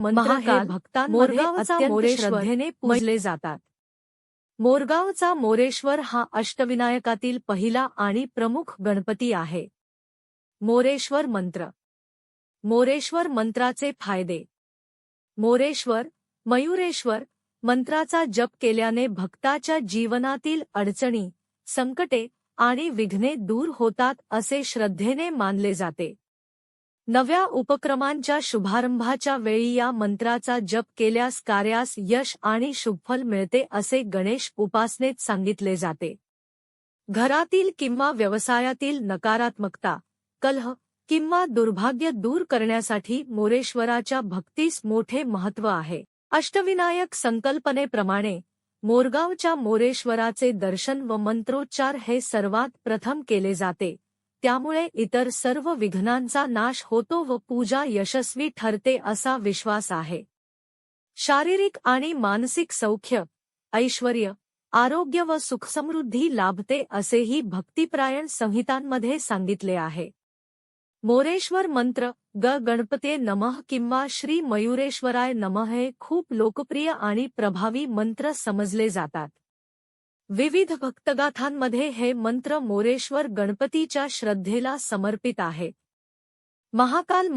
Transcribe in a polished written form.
मंत्र हे भक्तांमध्ये अत्यंत श्रद्धेने पूजले जातात। मोरगावचा मोरेश्वर हा अष्टविनायकातील पहिला आणि प्रमुख गणपती आहे। मोरेश्वर मंत्र। मोरेश्वर मंत्राचे फायदे। मोरेश्वर, मयुरेश्वर मंत्राचा जप केल्याने भक्ताच्या जीवनातील अडचणी, संकटे आणि विघ्ने दूर होतात असे श्रद्धेने मानले जाते। नव्या उपक्रमांच्या शुभारंभाच्या वेळी या मंत्राचा जप केल्यास कार्यास यश आणि शुभफल मिळते असे गणेश उपासनेत सांगितले जाते। घरातील किंवा व्यवसायातील नकारात्मकता, कलह किंवा दुर्भाग्य दूर करण्यासाठी मोरेश्वराच्या भक्तीस मोठे महत्त्व आहे। अष्टविनायक संकल्पनेप्रमाणे मोरगावच्या मोरेश्वराचे दर्शन व मंत्रोच्चार हे सर्वात प्रथम केले जाते, त्यामुळे इतर सर्व विघ्नांचा नाश होतो व पूजा यशस्वी ठरते असा विश्वास आहे। शारीरिक आणि मानसिक सौख्य, ऐश्वर्य, आरोग्य व सुखसमृद्धी लाभते असेही भक्तिपरायण संहितांमध्ये सांगितले आहे। मोरेश्वर मंत्र ग गणपते नमः किंवा श्री मयुरेश्वराय नमः हे खूप लोकप्रिय आणि प्रभावी मंत्र समजले जातात। विविध भक्तगाथांमध्ये हे मंत्र मोरेश्वर गणपतीच्या श्रद्धेला समर्पित आहेत। महाकाल